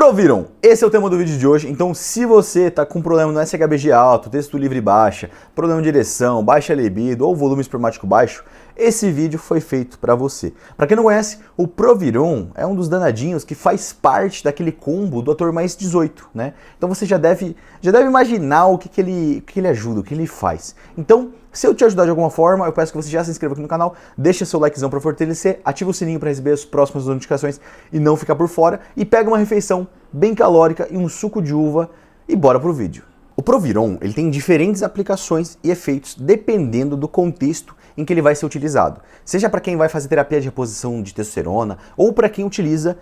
Proviron, esse é o tema do vídeo de hoje, então se você está com problema no SHBG alto, texto livre baixa, problema de ereção, baixa libido ou volume espermático baixo, esse vídeo foi feito para você. Para quem não conhece, o Proviron é um dos danadinhos que faz parte daquele combo do Ator Mais 18, né? Então você já deve imaginar o que ele ajuda, o que ele faz. Então, se eu te ajudar de alguma forma, eu peço que você já se inscreva aqui no canal, deixa seu likezão para fortalecer, ativa o sininho para receber as próximas notificações e não ficar por fora, e pega uma refeição bem calórica e um suco de uva e bora pro vídeo. O Proviron, ele tem diferentes aplicações e efeitos dependendo do contexto em que ele vai ser utilizado. Seja para quem vai fazer terapia de reposição de testosterona ou para quem utiliza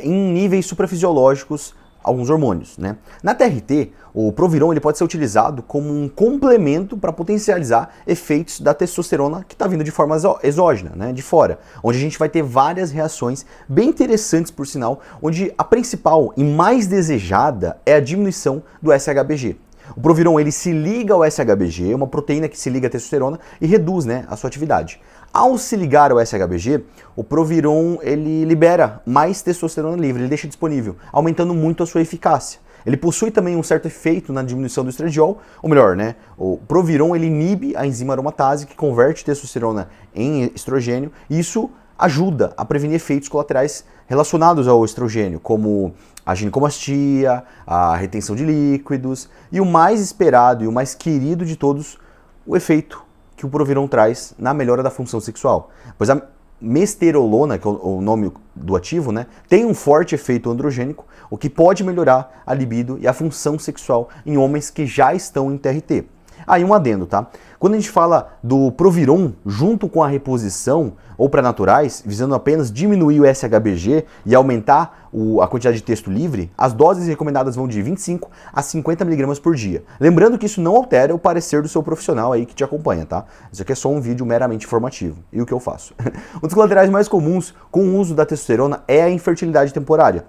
em níveis suprafisiológicos alguns hormônios, né? Na TRT, o Proviron ele pode ser utilizado como um complemento para potencializar efeitos da testosterona que está vindo de forma exógena, né, de fora, onde a gente vai ter várias reações bem interessantes, por sinal, onde a principal e mais desejada é a diminuição do SHBG. O Proviron ele se liga ao SHBG, uma proteína que se liga à testosterona e reduz, né, a sua atividade. Ao se ligar ao SHBG, o Proviron ele libera mais testosterona livre, ele deixa disponível, aumentando muito a sua eficácia. Ele possui também um certo efeito na diminuição do estradiol, ou melhor, né, o Proviron ele inibe a enzima aromatase que converte testosterona em estrogênio, e isso ajuda a prevenir efeitos colaterais relacionados ao estrogênio, como a ginecomastia, a retenção de líquidos e o mais esperado e o mais querido de todos, o efeito que o Proviron traz na melhora da função sexual. Pois a mesterolona, que é o nome do ativo, né, tem um forte efeito androgênico, o que pode melhorar a libido e a função sexual em homens que já estão em TRT. Aí um adendo, tá? Quando a gente fala do Proviron junto com a reposição ou para naturais, visando apenas diminuir o SHBG e aumentar a quantidade de texto livre, as doses recomendadas vão de 25 a 50 mg por dia. Lembrando que isso não altera o parecer do seu profissional aí que te acompanha, tá? Isso aqui é só um vídeo meramente informativo. E o que eu faço? Um dos colaterais mais comuns com o uso da testosterona é a infertilidade temporária.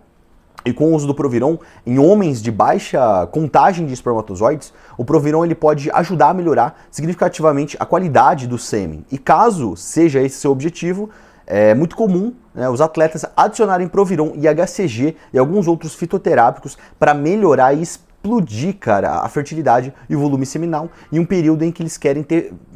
E com o uso do Proviron em homens de baixa contagem de espermatozoides, o Proviron ele pode ajudar a melhorar significativamente a qualidade do sêmen. E caso seja esse seu objetivo, é muito comum, né, os atletas adicionarem Proviron e HCG e alguns outros fitoterápicos para melhorar e explodir, cara, a fertilidade e o volume seminal em um período em que eles querem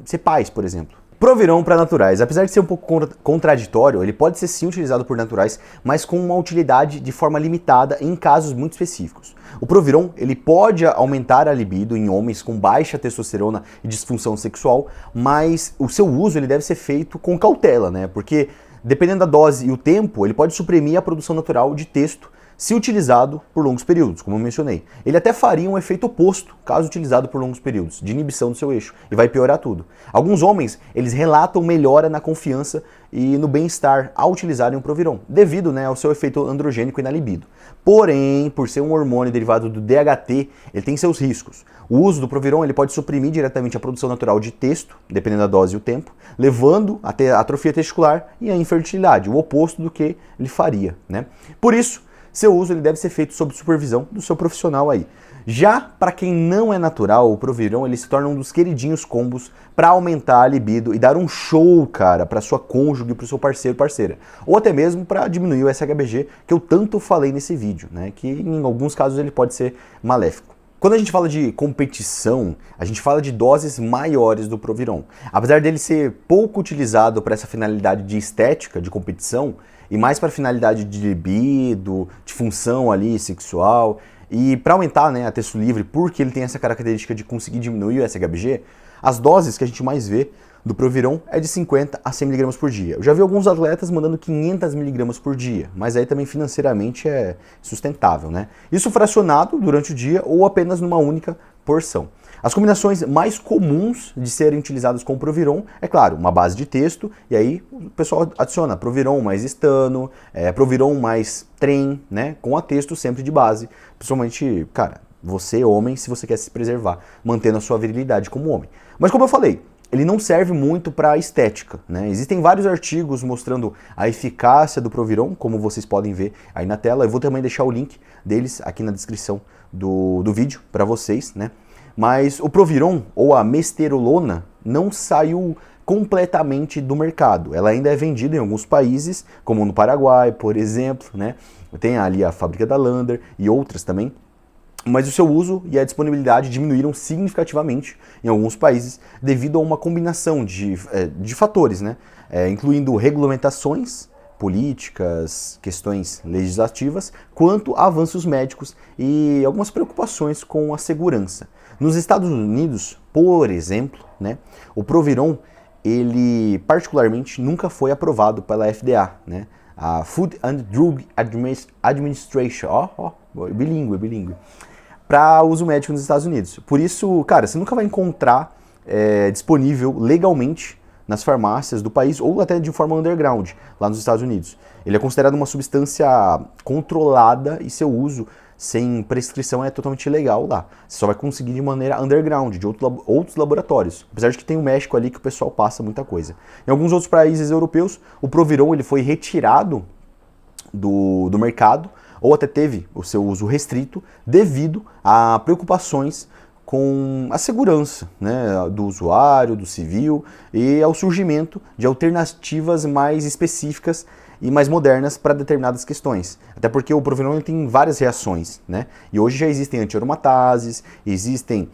ser pais, por exemplo. Proviron para naturais. Apesar de ser um pouco contraditório, ele pode ser sim utilizado por naturais, mas com uma utilidade de forma limitada em casos muito específicos. O Proviron ele pode aumentar a libido em homens com baixa testosterona e disfunção sexual, mas o seu uso ele deve ser feito com cautela, né? Porque dependendo da dose e o tempo, ele pode suprimir a produção natural de testo se utilizado por longos períodos, como eu mencionei. Ele até faria um efeito oposto, caso utilizado por longos períodos, de inibição do seu eixo, e vai piorar tudo. Alguns homens, eles relatam melhora na confiança e no bem-estar ao utilizarem o Proviron, devido, né, ao seu efeito androgênico e na libido. Porém, por ser um hormônio derivado do DHT, ele tem seus riscos. O uso do Proviron ele pode suprimir diretamente a produção natural de testo, dependendo da dose e o tempo, levando até a atrofia testicular e a infertilidade, o oposto do que ele faria, né? Por isso, seu uso ele deve ser feito sob supervisão do seu profissional aí. Já para quem não é natural, o Proviron ele se torna um dos queridinhos combos para aumentar a libido e dar um show, cara, para sua cônjuge, para o seu parceiro, parceira. Ou até mesmo para diminuir o SHBG, que eu tanto falei nesse vídeo, né? Que em alguns casos ele pode ser maléfico. Quando a gente fala de competição, a gente fala de doses maiores do Proviron. Apesar dele ser pouco utilizado para essa finalidade de estética, de competição, e mais para finalidade de libido, de função ali sexual, e para aumentar, né, a texto livre, porque ele tem essa característica de conseguir diminuir o SHBG, as doses que a gente mais vê do Proviron é de 50 a 100 mg por dia. Eu já vi alguns atletas mandando 500 mg por dia, mas aí também financeiramente é sustentável, né? Isso fracionado durante o dia ou apenas numa única porção. As combinações mais comuns de serem utilizadas com o Proviron é, claro, uma base de texto, e aí o pessoal adiciona Proviron mais estano, Proviron mais trem, né, com a texto sempre de base. Principalmente, cara, você homem, se você quer se preservar, mantendo a sua virilidade como homem. Mas como eu falei, ele não serve muito para estética, né? Existem vários artigos mostrando a eficácia do Proviron, como vocês podem ver aí na tela. Eu vou também deixar o link deles aqui na descrição do vídeo para vocês, né? Mas o Proviron, ou a mesterolona, não saiu completamente do mercado. Ela ainda é vendida em alguns países, como no Paraguai, por exemplo, né? Tem ali a fábrica da Lander e outras também, mas o seu uso e a disponibilidade diminuíram significativamente em alguns países devido a uma combinação de fatores, né? Incluindo regulamentações, políticas, questões legislativas, quanto a avanços médicos e algumas preocupações com a segurança. Nos Estados Unidos, por exemplo, né, o Proviron, ele particularmente nunca foi aprovado pela FDA, né? A Food and Drug Administration, bilíngue, para uso médico nos Estados Unidos. Por isso, cara, você nunca vai encontrar disponível legalmente nas farmácias do país ou até de forma underground lá nos Estados Unidos. Ele é considerado uma substância controlada e seu uso sem prescrição é totalmente ilegal lá. Você só vai conseguir de maneira underground, de outros laboratórios. Apesar de que tem o México ali que o pessoal passa muita coisa. Em alguns outros países europeus, o Proviron ele foi retirado do mercado ou até teve o seu uso restrito devido a preocupações com a segurança, né, do usuário, do civil e ao surgimento de alternativas mais específicas e mais modernas para determinadas questões. Até porque o Proviron tem várias reações, né? E hoje já existem antiaromatases, existem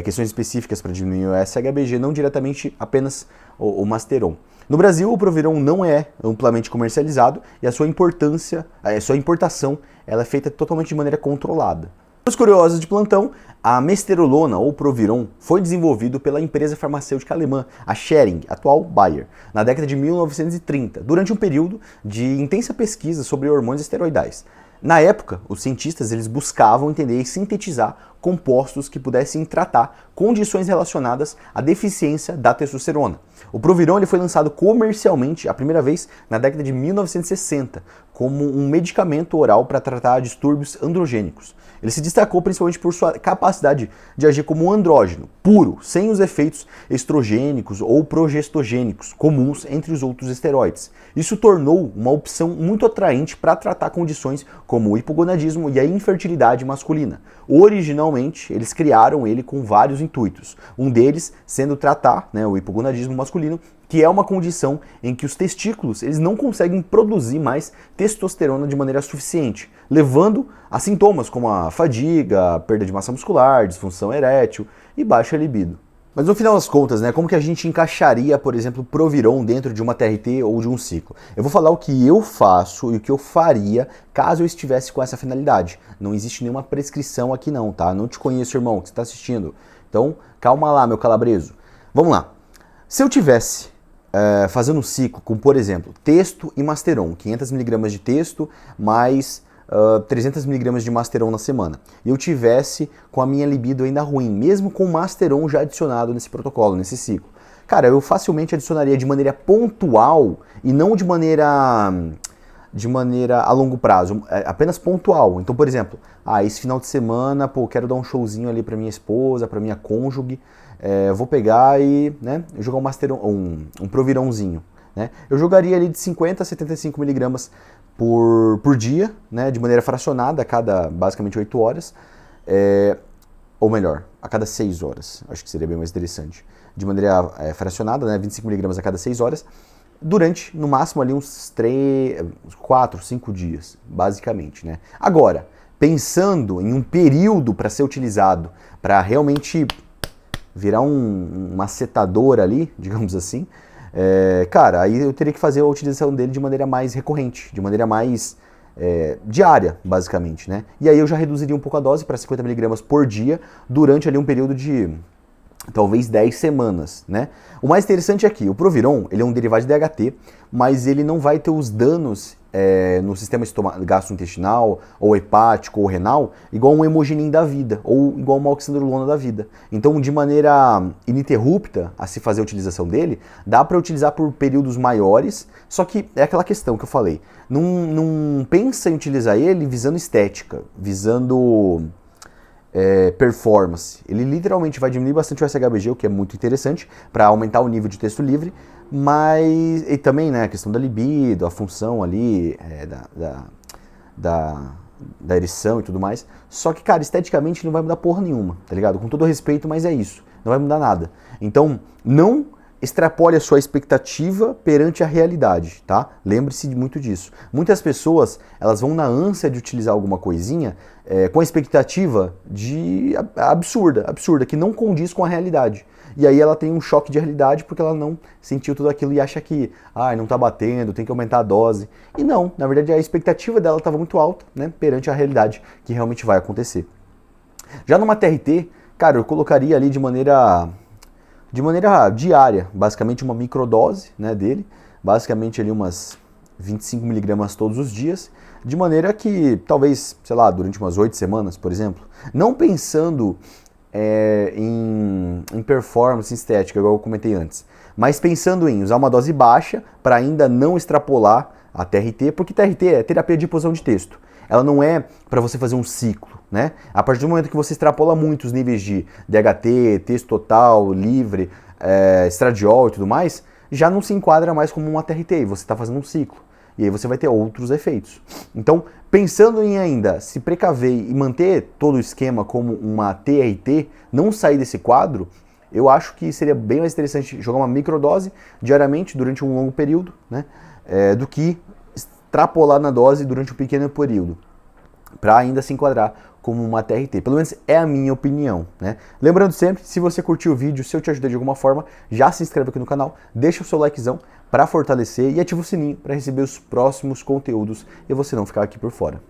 questões específicas para diminuir o SHBG, não diretamente apenas o Masteron. No Brasil, o Proviron não é amplamente comercializado e a sua importação ela é feita totalmente de maneira controlada. Para os curiosos de plantão, a mesterolona ou Proviron foi desenvolvido pela empresa farmacêutica alemã, a Schering, atual Bayer, na década de 1930, durante um período de intensa pesquisa sobre hormônios esteroidais. Na época, os cientistas eles buscavam entender e sintetizar compostos que pudessem tratar condições relacionadas à deficiência da testosterona. O Proviron ele foi lançado comercialmente a primeira vez na década de 1960 como um medicamento oral para tratar distúrbios androgênicos. Ele se destacou principalmente por sua capacidade de agir como um andrógeno, puro, sem os efeitos estrogênicos ou progestogênicos comuns entre os outros esteroides. Isso tornou uma opção muito atraente para tratar condições como o hipogonadismo e a infertilidade masculina. Originalmente, eles criaram ele com vários intuitos, um deles sendo tratar, né, o hipogonadismo masculino, que é uma condição em que os testículos eles não conseguem produzir mais testosterona de maneira suficiente, levando a sintomas como a fadiga, perda de massa muscular, disfunção erétil e baixa libido. Mas no final das contas, né, como que a gente encaixaria, por exemplo, Proviron dentro de uma TRT ou de um ciclo? Eu vou falar o que eu faço e o que eu faria caso eu estivesse com essa finalidade. Não existe nenhuma prescrição aqui não, tá? Não te conheço, irmão, que você está assistindo. Então, calma lá, meu calabreso. Vamos lá. Se eu tivesse fazendo um ciclo com, por exemplo, testo e Masteron, 500mg de testo mais 300mg de Masteron na semana, e eu tivesse com a minha libido ainda ruim, mesmo com o Masteron já adicionado nesse protocolo, nesse ciclo, cara, eu facilmente adicionaria de maneira pontual e não de maneira a longo prazo, apenas pontual. Então, por exemplo, esse final de semana, quero dar um showzinho ali para minha esposa, para minha cônjuge, vou pegar e, né, jogar um Masteron, um Provironzinho, né? Eu jogaria ali de 50 a 75mg por dia, né, de maneira fracionada a cada basicamente 8 horas, ou melhor, a cada 6 horas, acho que seria bem mais interessante, de maneira fracionada, né, 25mg a cada 6 horas, durante, no máximo, ali uns 4, 5 dias, basicamente, né. Agora, pensando em um período para ser utilizado, para realmente virar um macetador ali, digamos assim, cara, aí eu teria que fazer a utilização dele de maneira mais recorrente, de maneira mais diária, basicamente, né? E aí eu já reduziria um pouco a dose para 50mg por dia durante ali um período de talvez 10 semanas, né? O mais interessante é que o Proviron, ele é um derivado de DHT, mas ele não vai ter os danos no sistema gastrointestinal, ou hepático, ou renal, igual um hemogenin da vida, ou igual uma oxandrolona da vida. Então, de maneira ininterrupta a se fazer a utilização dele, dá para utilizar por períodos maiores, só que é aquela questão que eu falei, não pensa em utilizar ele visando estética, visando performance. Ele literalmente vai diminuir bastante o SHBG, o que é muito interessante, para aumentar o nível de texto livre, mas e também, né, a questão da libido, a função ali da ereção e tudo mais. Só que, cara, esteticamente não vai mudar porra nenhuma, tá ligado? Com todo respeito, mas é isso. Não vai mudar nada. Então, não extrapole a sua expectativa perante a realidade, tá? Lembre-se muito disso. Muitas pessoas, elas vão na ânsia de utilizar alguma coisinha com a expectativa absurda, que não condiz com a realidade. E aí ela tem um choque de realidade porque ela não sentiu tudo aquilo e acha que, não tá batendo, tem que aumentar a dose. E não, na verdade a expectativa dela estava muito alta, né, perante a realidade que realmente vai acontecer. Já numa TRT, cara, eu colocaria ali de maneira diária, basicamente uma microdose, né, dele, basicamente ali umas 25 miligramas todos os dias, de maneira que talvez, sei lá, durante umas 8 semanas, por exemplo, não pensando em performance estética, igual eu comentei antes, mas pensando em usar uma dose baixa para ainda não extrapolar a TRT, porque TRT é terapia de reposição de texto. Ela não é para você fazer um ciclo, né? A partir do momento que você extrapola muito os níveis de DHT, texto total, livre, estradiol e tudo mais, já não se enquadra mais como uma TRT, você está fazendo um ciclo. E aí você vai ter outros efeitos. Então, pensando em ainda se precaver e manter todo o esquema como uma TRT, não sair desse quadro, eu acho que seria bem mais interessante jogar uma microdose diariamente durante um longo período, né? Do que extrapolar na dose durante um pequeno período, para ainda se enquadrar como uma TRT. Pelo menos é a minha opinião, né? Lembrando sempre, se você curtiu o vídeo, se eu te ajudei de alguma forma, já se inscreve aqui no canal, deixa o seu likezão para fortalecer e ativa o sininho para receber os próximos conteúdos e você não ficar aqui por fora.